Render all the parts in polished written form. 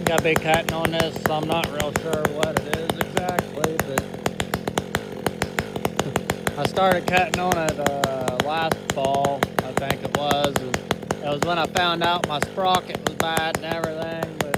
Got to be cutting on this, so I'm not real sure what it is exactly, but I started cutting on it last fall, I think it was. It was when I found out my sprocket was bad and everything, but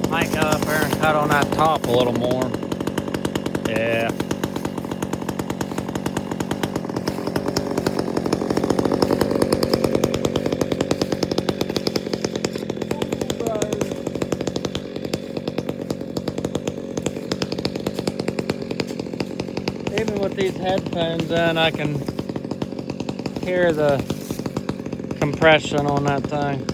Might go up there and cut on that top a little more. Yeah. Even with these headphones in, I can hear the compression on that thing.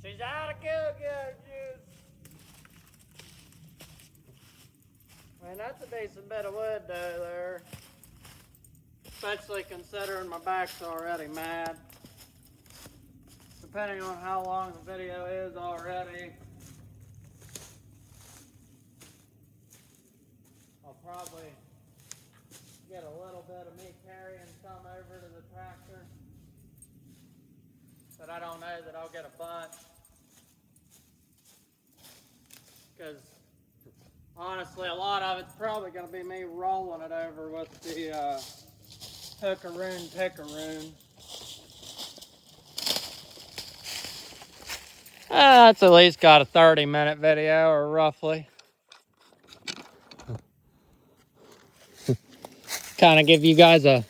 She's out of go-go juice. Man, that's a decent bit of wood though there. Especially considering my back's already mad. Depending on how long the video is already, I'll probably get a little bit of me carrying some over to the tractor. But I don't know that I'll get a bunch. Because honestly, a lot of it's probably going to be me rolling it over with the hookaroon pickaroon. That's at least got a 30-minute video, or roughly. Kind of give you guys a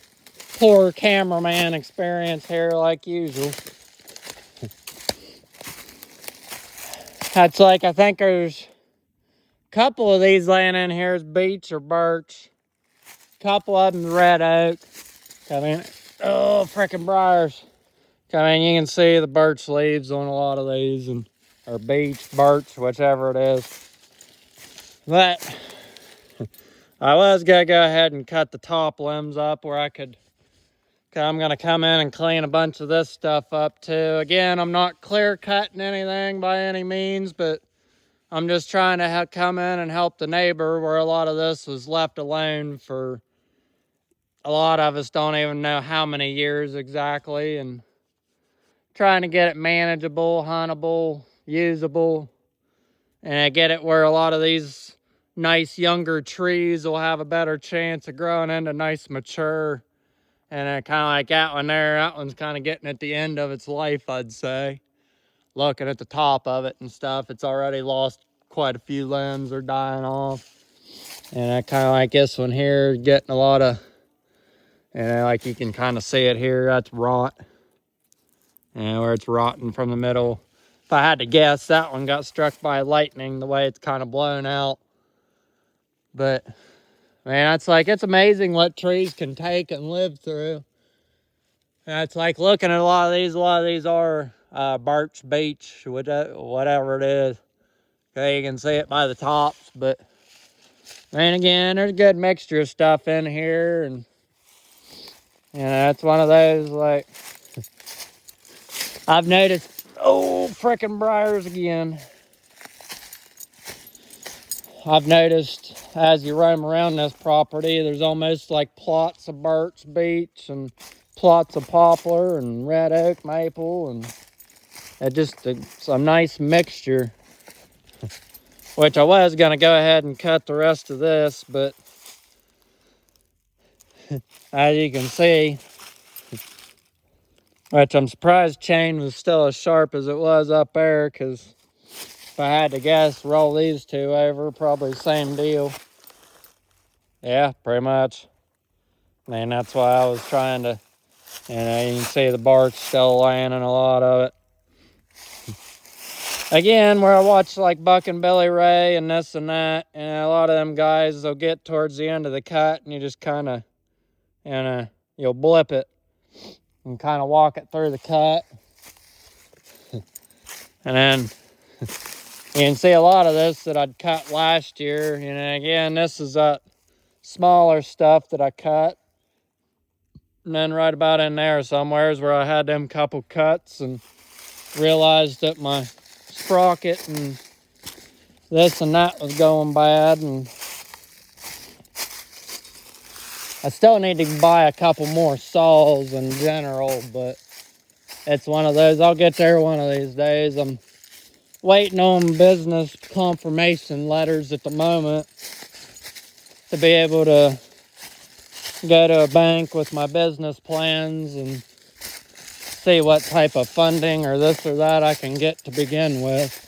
poor cameraman experience here like usual. That's like, I think there's a couple of these laying in here is beech or birch. A couple of them red oak. I mean, oh, frickin' briars. I mean, you can see the birch leaves on a lot of these, and or beech, birch, whichever it is. But I was gonna go ahead and cut the top limbs up where I could. I'm gonna come in and clean a bunch of this stuff up too. Again, I'm not clear cutting anything by any means, but I'm just trying to come in and help the neighbor where a lot of this was left alone for a lot of us don't even know how many years exactly, and trying to get it manageable, huntable, usable, and I get it where a lot of these nice younger trees will have a better chance of growing into nice mature. And then kind of like that one there, that one's kind of getting at the end of its life, I'd say. Looking at the top of it and stuff, it's already lost quite a few limbs or dying off. And I kind of like this one here, getting a lot of, like you can kind of see it here, that's rot. Where it's rotting from the middle. If I had to guess, that one got struck by lightning, the way it's kind of blown out. But, man, it's amazing what trees can take and live through. And it's like looking at a lot of these are birch, beech, whatever it is. Okay, you can see it by the tops, but then again, there's a good mixture of stuff in here, and it's one of those, like, I've noticed, oh, frickin' briars again. I've noticed as you roam around this property, there's almost like plots of birch, beech, and plots of poplar and red oak, maple, and it's a nice mixture. Which I was gonna go ahead and cut the rest of this, but as you can see, which I'm surprised chain was still as sharp as it was up there, because if I had to guess, roll these two over, probably same deal. Yeah, pretty much. And that's why I was trying to, you can see the bark still laying in a lot of it. Again, where I watch like Buck and Billy Ray and this and that, and a lot of them guys, they'll get towards the end of the cut and you just kind of, you'll blip it and kind of walk it through the cut. And then you can see a lot of this that I'd cut last year. Again, this is that smaller stuff that I cut. And then right about in there somewhere is where I had them couple cuts and realized that my sprocket and this and that was going bad, and I still need to buy a couple more saws in general, but it's one of those. I'll get there one of these days. I'm waiting on business confirmation letters at the moment to be able to go to a bank with my business plans and see what type of funding or this or that I can get to begin with.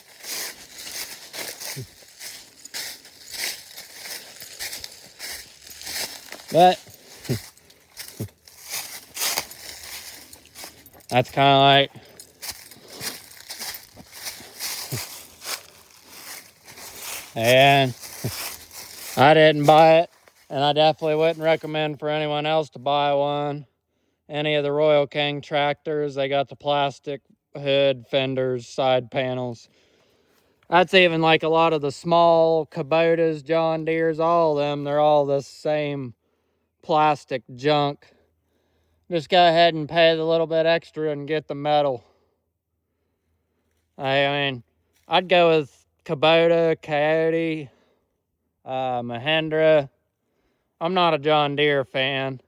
But that's kind of like, and I didn't buy it, and I definitely wouldn't recommend for anyone else to buy one. Any of the Royal King tractors, they got the plastic hood, fenders, side panels. That's even like a lot of the small Kubotas, John Deeres, all of them, they're all the same plastic junk. Just go ahead and pay the little bit extra and get the metal. I mean, I'd go with Kubota, Coyote, Mahindra. I'm not a John Deere fan.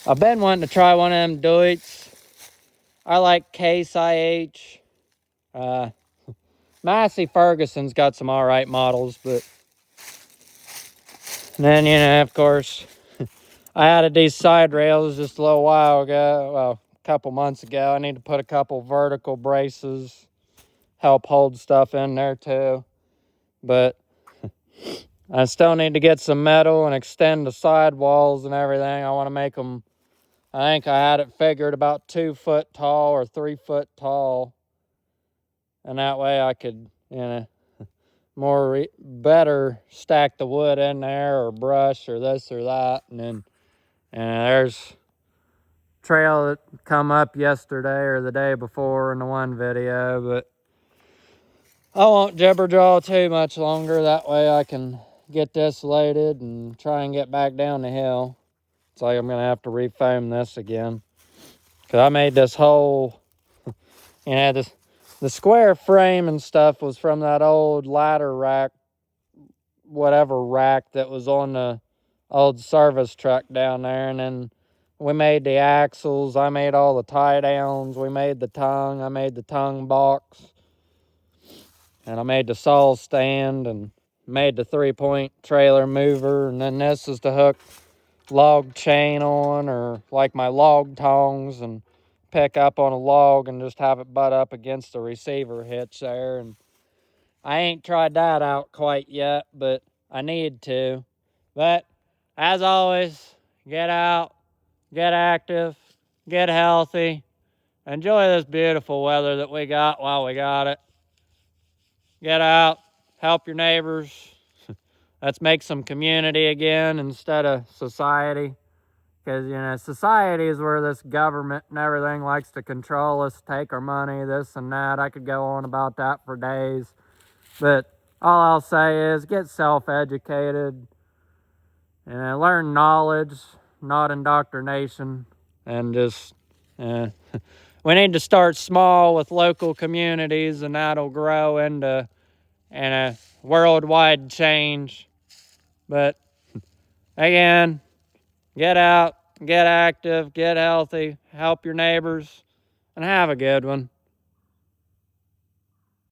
I've been wanting to try one of them Deutz. I like Case IH. Massey Ferguson's got some alright models, but then, of course, I added these side rails just a little while ago, well, a couple months ago. I need to put a couple vertical braces, help hold stuff in there too. But I still need to get some metal and extend the sidewalls and everything. I want to make them, I think I had it figured about 2 foot tall or 3 foot tall. And that way I could, better stack the wood in there or brush or this or that. And then there's trail that come up yesterday or the day before in the one video, but I won't jibber-jaw too much longer. That way I can get this loaded and try and get back down the hill. It's like I'm going to have to refoam this again. Because I made this whole, the square frame and stuff was from that old ladder rack, whatever rack that was on the old service truck down there. And then We made the axles. I made all the tie downs. We made the tongue. I made the tongue box. And I made the saw stand and made the 3-point trailer mover. And then this is to hook log chain on, or like my log tongs, and pick up on a log and just have it butt up against the receiver hitch there. And I ain't tried that out quite yet, but I need to. But as always, get out, get active, get healthy, enjoy this beautiful weather that we got while we got it. Get out, help your neighbors. Let's make some community again instead of society. Because, society is where this government and everything likes to control us, take our money, this and that. I could go on about that for days. But all I'll say is get self-educated and learn knowledge, not indoctrination. And just, we need to start small with local communities, and that'll grow into a worldwide change. But again, get out, get active, get healthy, help your neighbors, and have a good one.